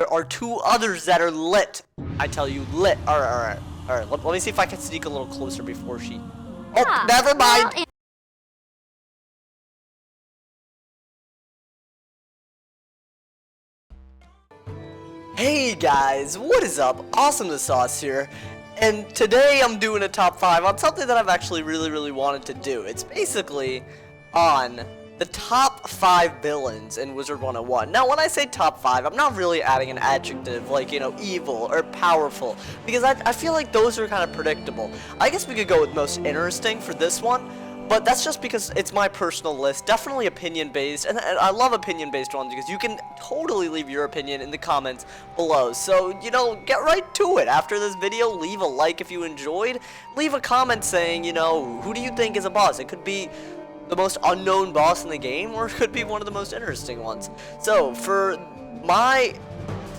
there are two others that are lit. I tell you, lit. Alright. Let me see if I can sneak a little closer before she... Oh, never mind! Hey guys, what is up? AwesomeTheSauce here. And today I'm doing a top 5 on something that I've actually really wanted to do. It's basically on the top 5 villains in Wizard101. Now when I say top 5, I'm not really adding an adjective like, you know, evil or powerful, because I feel like those are kind of predictable. I guess we could go with most interesting for this one, but that's just because it's my personal list, definitely opinion based, and I love opinion based ones because you can totally leave your opinion in the comments below. So, you know, get right to it. After this video, leave a like if you enjoyed, leave a comment saying, you know, who do you think is a boss? It could be the most unknown boss in the game, or it could be one of the most interesting ones. So, for my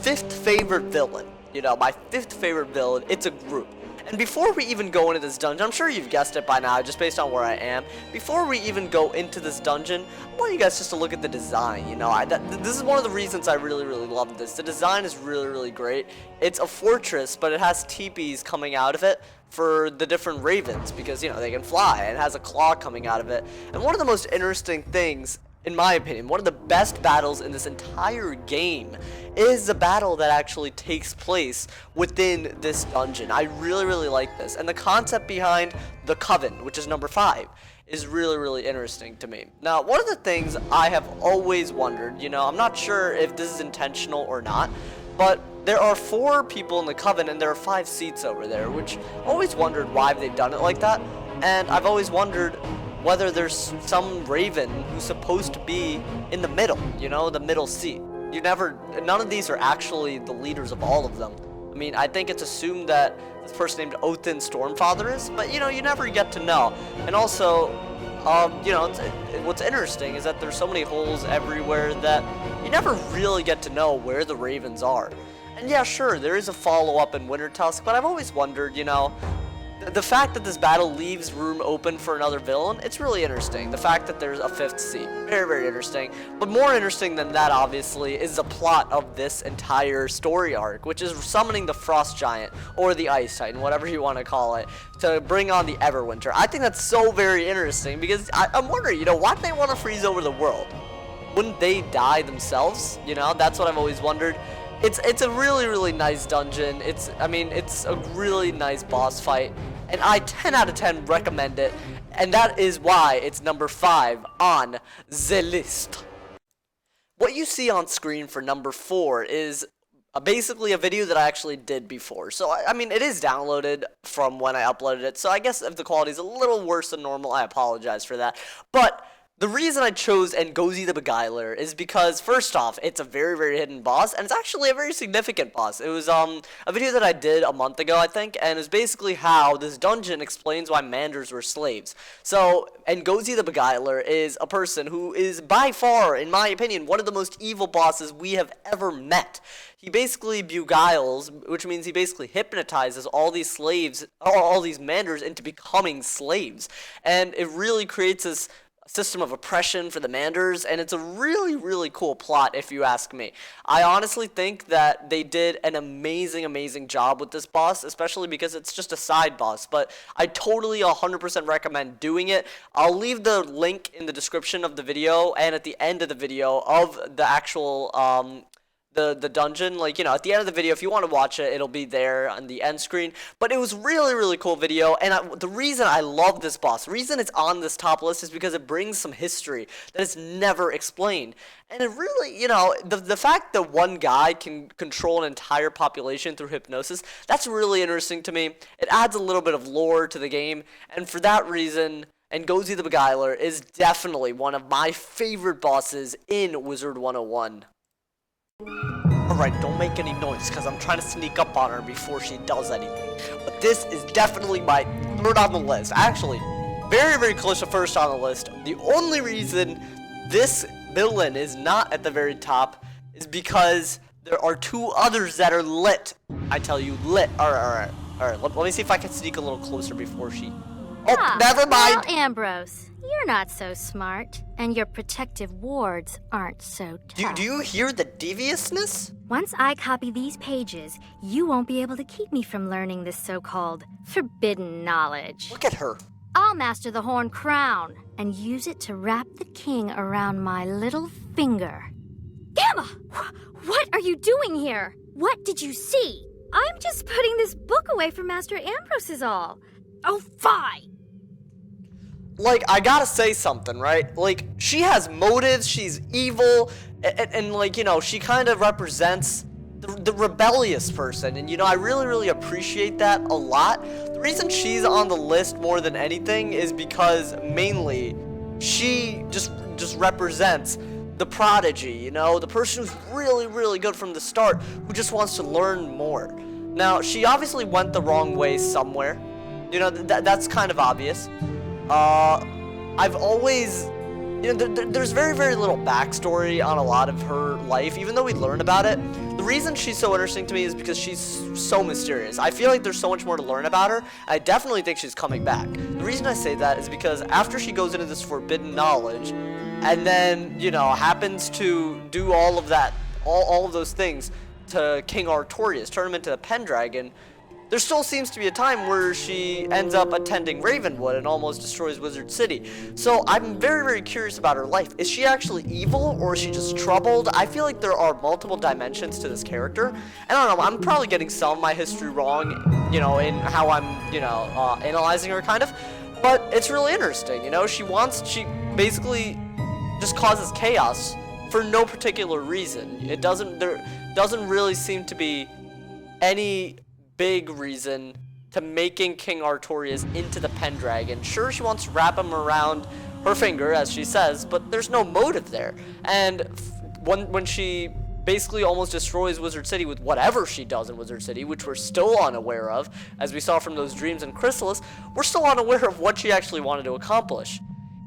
5th favorite villain, it's a group. And before we even go into this dungeon, I'm sure you've guessed it by now, just based on where I am. Before we even go into this dungeon, I want you guys just to look at the design. You know, this is one of the reasons I really love this. The design is really great. It's a fortress, but it has teepees coming out of it for the different ravens, because, you know, they can fly, and it has a claw coming out of it. And one of the most interesting things, in my opinion, one of the best battles in this entire game is the battle that actually takes place within this dungeon. I really like this, and the concept behind the coven, which is number 5, is really interesting to me. Now, one of the things I have always wondered, you know, I'm not sure if this is intentional or not, but there are 4 people in the coven and there are 5 seats over there, which I always wondered why they've done it like that, and I've always wondered whether there's some raven who's supposed to be in the middle, you know, the middle seat. None of these are actually the leaders of all of them. I mean, I think it's assumed that this person named Othin Stormfather is, but, you know, you never get to know. And also, you know, what's interesting is that there's so many holes everywhere that you never really get to know where the ravens are. And yeah, sure, there is a follow-up in Wintertusk, but I've always wondered, you know, the fact that this battle leaves room open for another villain, it's really interesting. The fact that there's a 5th seat, very interesting. But more interesting than that, obviously, is the plot of this entire story arc, which is summoning the Frost Giant, or the Ice Titan, whatever you want to call it, to bring on the Everwinter. I think that's so very interesting, because I'm wondering, you know, why do they want to freeze over the world? Wouldn't they die themselves? You know, that's what I've always wondered. It's a really nice dungeon. It's a really nice boss fight, and I 10 out of 10 recommend it, and that is why it's number 5 on the list. What you see on screen for number 4 is basically a video that I actually did before. So, I mean, it is downloaded from when I uploaded it, so I guess if the quality is a little worse than normal, I apologize for that. But the reason I chose Ngozi the Beguiler is because, first off, it's a very hidden boss, and it's actually a very significant boss. It was a video that I did a month ago, I think, and it's basically how this dungeon explains why Manders were slaves. So, Ngozi the Beguiler is a person who is by far, in my opinion, one of the most evil bosses we have ever met. He basically beguiles, which means he basically hypnotizes all these slaves, all these Manders into becoming slaves, and it really creates this system of oppression for the Manders, and it's a really cool plot, if you ask me. I honestly think that they did an amazing job with this boss, especially because it's just a side boss, but I totally 100% recommend doing it. I'll leave the link in the description of the video and at the end of the video of the actual the dungeon. Like, you know, at the end of the video, if you want to watch it, it'll be there on the end screen. But it was really cool video, and the reason I love this boss, the reason it's on this top list, is because it brings some history that is never explained. And it really, you know, the fact that one guy can control an entire population through hypnosis, that's really interesting to me. It adds a little bit of lore to the game, and for that reason, Ngozi the Beguiler is definitely one of my favorite bosses in Wizard101. Alright, don't make any noise, because I'm trying to sneak up on her before she does anything. But this is definitely my 3rd on the list. Actually, very close to 1st on the list. The only reason this villain is not at the very top is because there are 2 others that are lit. I tell you, lit. Alright. Let me see if I can sneak a little closer before she... Oh, never mind. Well, Ambrose, you're not so smart, and your protective wards aren't so tough. Do you hear the deviousness? Once I copy these pages, you won't be able to keep me from learning this so-called forbidden knowledge. Look at her. I'll master the horn crown and use it to wrap the king around my little finger. Gamma! What are you doing here? What did you see? I'm just putting this book away for Master Ambrose is all. Oh, fine! Like, I gotta say something, right? Like, she has motives, she's evil, and like, you know, she kind of represents the rebellious person, and you know, I really appreciate that a lot. The reason she's on the list more than anything is because mainly she just represents the prodigy, you know, the person who's really good from the start, who just wants to learn more. Now, she obviously went the wrong way somewhere, you know, that's kind of obvious. I've always, you know, there's very little backstory on a lot of her life, even though we learn about it. The reason she's so interesting to me is because she's so mysterious. I feel like there's so much more to learn about her. I definitely think she's coming back. The reason I say that is because after she goes into this forbidden knowledge, and then, you know, happens to do all of that, all of those things to King Artorias, turn him into a Pendragon, there still seems to be a time where she ends up attending Ravenwood and almost destroys Wizard City. So I'm very curious about her life. Is she actually evil, or is she just troubled? I feel like there are multiple dimensions to this character. And I don't know, I'm probably getting some of my history wrong, you know, in how I'm, you know, analyzing her kind of. But it's really interesting, you know, she basically just causes chaos for no particular reason. There doesn't really seem to be any big reason to making King Artorias into the Pendragon. Sure, she wants to wrap him around her finger, as she says, but there's no motive there. And when she basically almost destroys Wizard City with whatever she does in Wizard City, which we're still unaware of, as we saw from those dreams in Chrysalis, we're still unaware of what she actually wanted to accomplish.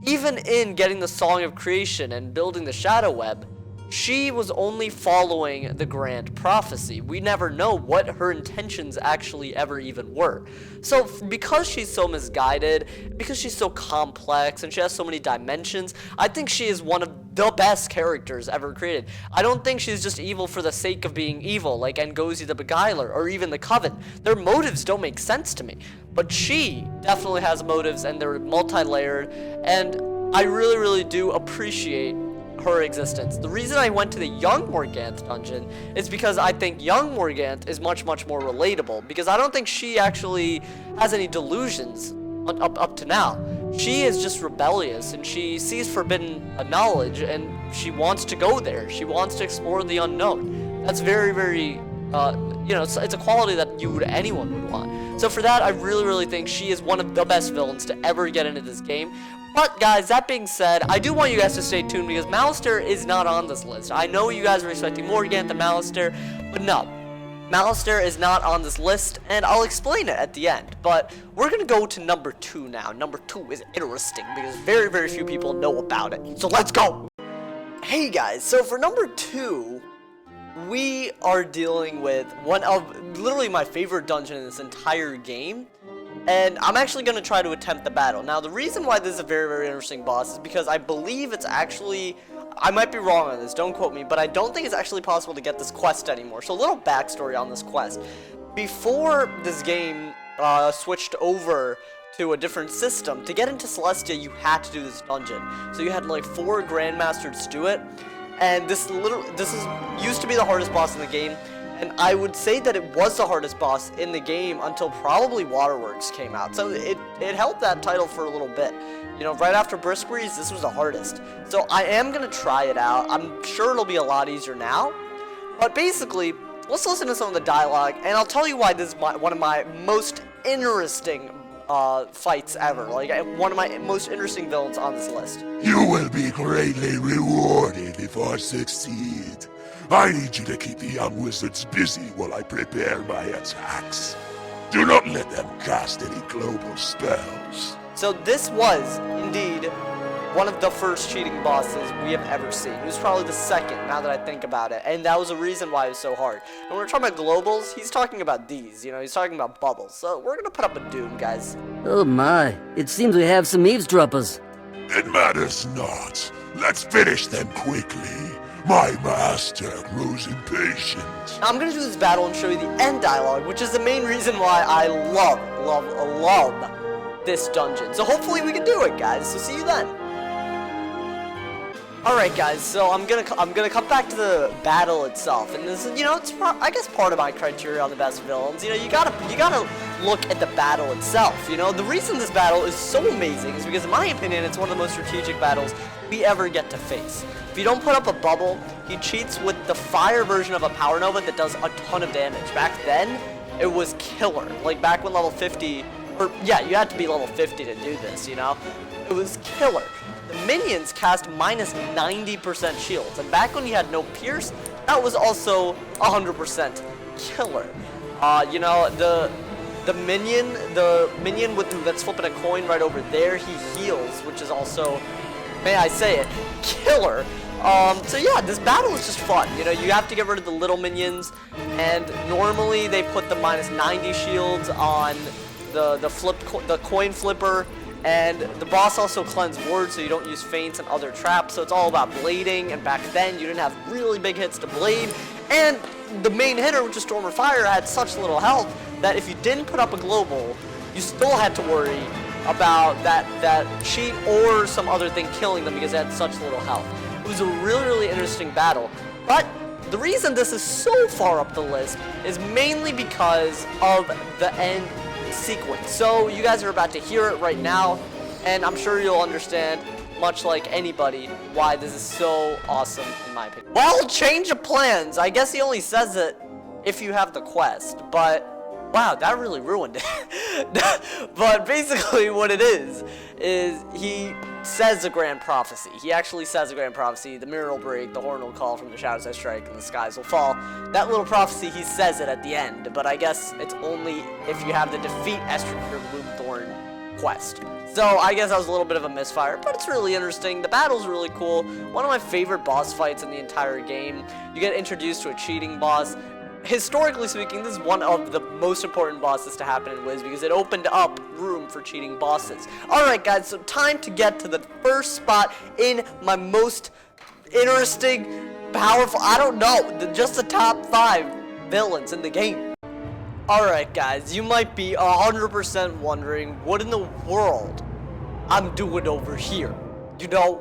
Even in getting the Song of Creation and building the Shadow Web, she was only following the grand prophecy. We never know what her intentions actually ever even were. So because she's so misguided, because she's so complex, and she has so many dimensions, I think she is one of the best characters ever created. I don't think she's just evil for the sake of being evil, like Ngozi the Beguiler, or even the Coven. Their motives don't make sense to me. But she definitely has motives, and they're multi-layered, and I really do appreciate her existence. The reason I went to the Young Morganth dungeon is because I think Young Morganth is much more relatable, because I don't think she actually has any delusions up to now. She is just rebellious, and she sees forbidden knowledge, and she wants to go there. She wants to explore the unknown. That's very you know, it's a quality that anyone would want. So for that, I really think she is one of the best villains to ever get into this game. But guys, that being said, I do want you guys to stay tuned, because Malister is not on this list. I know you guys are expecting Morganth and Malister, but no. Malister is not on this list, and I'll explain it at the end. But we're going to go to number 2 now. Number 2 is interesting, because very few people know about it. So let's go! Hey guys, so for number 2, we are dealing with one of literally my favorite dungeon in this entire game. And I'm actually going to try to attempt the battle. Now, the reason why this is a very interesting boss is because I believe it's actually, I might be wrong on this, don't quote me, but I don't think it's actually possible to get this quest anymore. So a little backstory on this quest. Before this game switched over to a different system, to get into Celestia, you had to do this dungeon. So you had like 4 Grandmasters do it. And this used to be the hardest boss in the game. And I would say that it was the hardest boss in the game until probably Waterworks came out. So it held that title for a little bit. You know, right after Briskberries, this was the hardest. So I am going to try it out. I'm sure it'll be a lot easier now. But basically, let's listen to some of the dialogue, and I'll tell you why this is one of my most interesting fights ever. Like, one of my most interesting villains on this list. You will be greatly rewarded if I succeed. I need you to keep the young wizards busy while I prepare my attacks. Do not let them cast any global spells. So this was, indeed, one of the first cheating bosses we have ever seen. It was probably the second, now that I think about it, and that was a reason why it was so hard. And when we're talking about globals, he's talking about these, you know, he's talking about bubbles. So we're gonna put up a doom, guys. Oh my, it seems we have some eavesdroppers. It matters not. Let's finish them quickly. My master grows impatient. Now, I'm gonna do this battle and show you the end dialogue, which is the main reason why I love this dungeon. So hopefully we can do it, guys. So see you then. Alright guys, so I'm gonna come back to the battle itself, and this is, you know, it's I guess part of my criteria on the best villains. You know, you gotta look at the battle itself. You know, the reason this battle is so amazing is because, in my opinion, it's one of the most strategic battles we ever get to face. If you don't put up a bubble, he cheats with the fire version of a power nova that does a ton of damage. Back then, it was killer. Like back when level 50, or yeah, you had to be level 50 to do this. You know, it was killer. The minions cast minus 90% shields, and back when you had no pierce, that was also 100% killer. You know, the minion that's flipping a coin right over there, he heals, which is also, may I say it, killer. So yeah, this battle is just fun. You know, you have to get rid of the little minions, and normally they put the minus 90 shields on the coin flipper. And the boss also cleansed wards, so you don't use feints and other traps, so it's all about blading, and back then you didn't have really big hits to blade, and the main hitter, which is Storm or Fire, had such little health that if you didn't put up a global, you still had to worry about that cheat or some other thing killing them because they had such little health. It was a really, really interesting battle, but the reason this is so far up the list is mainly because of the end sequence. So you guys are about to hear it right now, and I'm sure you'll understand, much like anybody, why this is so awesome in my opinion. Well, change of plans. I guess he only says it if you have the quest, but wow, that really ruined it. But basically what it is he says a grand prophecy. He actually says a grand prophecy. The mirror will break, the horn will call, from the shadows I strike, and the skies will fall. That little prophecy, he says it at the end, but I guess it's only if you have the defeat Estringer Bloomthorn quest. So I guess that was a little bit of a misfire, but it's really interesting. The battle's really cool. One of my favorite boss fights in the entire game. You get introduced to a cheating boss. Historically speaking, this is one of the most important bosses to happen in Wiz because it opened up room for cheating bosses. Alright guys, so time to get to the first spot in my most interesting, powerful, I don't know, just the top 5 villains in the game. Alright guys, you might be 100% wondering what in the world I'm doing over here. You know,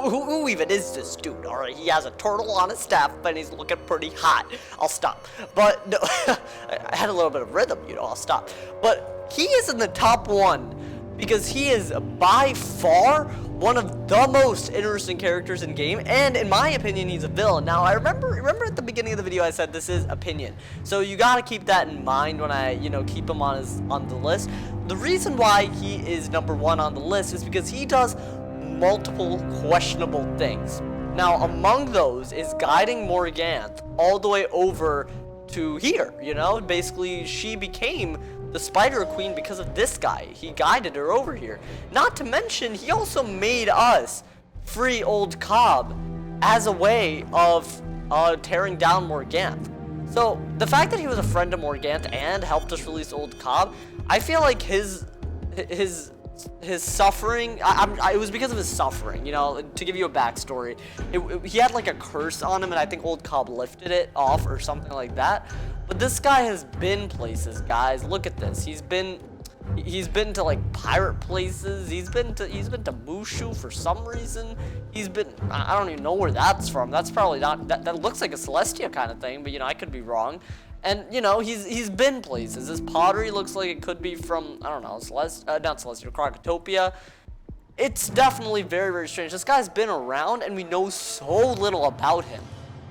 who even is this dude? Alright, he has a turtle on his staff and he's looking pretty hot. I'll stop. But, no, I had a little bit of rhythm, you know, I'll stop. But he is in the top 1 because he is by far one of the most interesting characters in game, and in my opinion, he's a villain. Now, I remember at the beginning of the video I said this is opinion. So you gotta keep that in mind when I, you know, keep him on the list. The reason why he is number 1 on the list is because he does multiple questionable things. Now, among those is guiding Morganth all the way over to here, you know? Basically, she became the Spider Queen because of this guy. He guided her over here. Not to mention, he also made us free Old Cobb as a way of tearing down Morganth. So, the fact that he was a friend of Morganth and helped us release Old Cobb, I feel like his suffering, it was because of his suffering, you know. To give you a backstory, he had like a curse on him, and I think Old Cobb lifted it off or something like that. But this guy has been places, guys. Look at this. He's been to like pirate places. He's been to Mushu for some reason. I don't even know where that's from. That's probably not, that looks like a Celestia kind of thing, but you know, I could be wrong. And, you know, he's been places. His pottery looks like it could be from, I don't know, not Celestia, Crocotopia. It's definitely very, very strange. This guy's been around, and we know so little about him.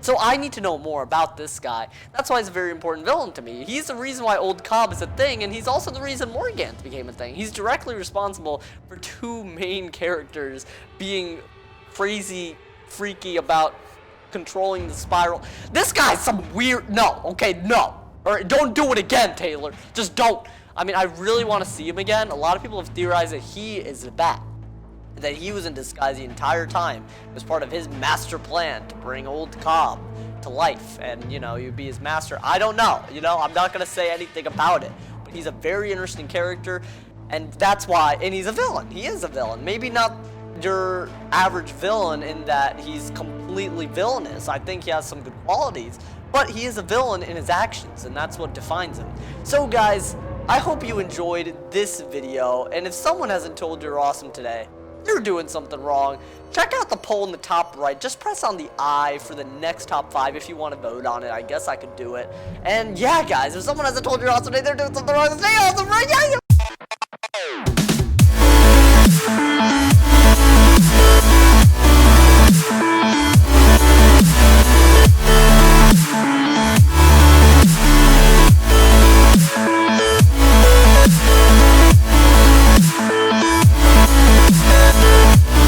So I need to know more about this guy. That's why he's a very important villain to me. He's the reason why Old Cobb is a thing, and he's also the reason Morganth became a thing. He's directly responsible for 2 main characters being crazy, freaky about controlling the spiral. This guy's some weird, no, okay, no. Alright, don't do it again, Taylor. Just don't. I mean, I really want to see him again. A lot of people have theorized that he is the bat. that he was in disguise the entire time. It was part of his master plan to bring old Cobb to life, and you know, you'd be his master. I don't know, you know, I'm not gonna say anything about it, but he's a very interesting character, and that's why. And he's a villain. He is a villain. Maybe not your average villain in that he's completely villainous. I think he has some good qualities, but he is a villain in his actions, and that's what defines him. So guys, I hope you enjoyed this video, and if someone hasn't told you you're awesome today, you're doing something wrong. Check out the poll in the top right. Just press on the I for the next top 5 if you want to vote on it. I guess I could do it. And yeah, guys, if someone hasn't told you you're awesome today, they're doing something wrong. Stay awesome, right? Yeah,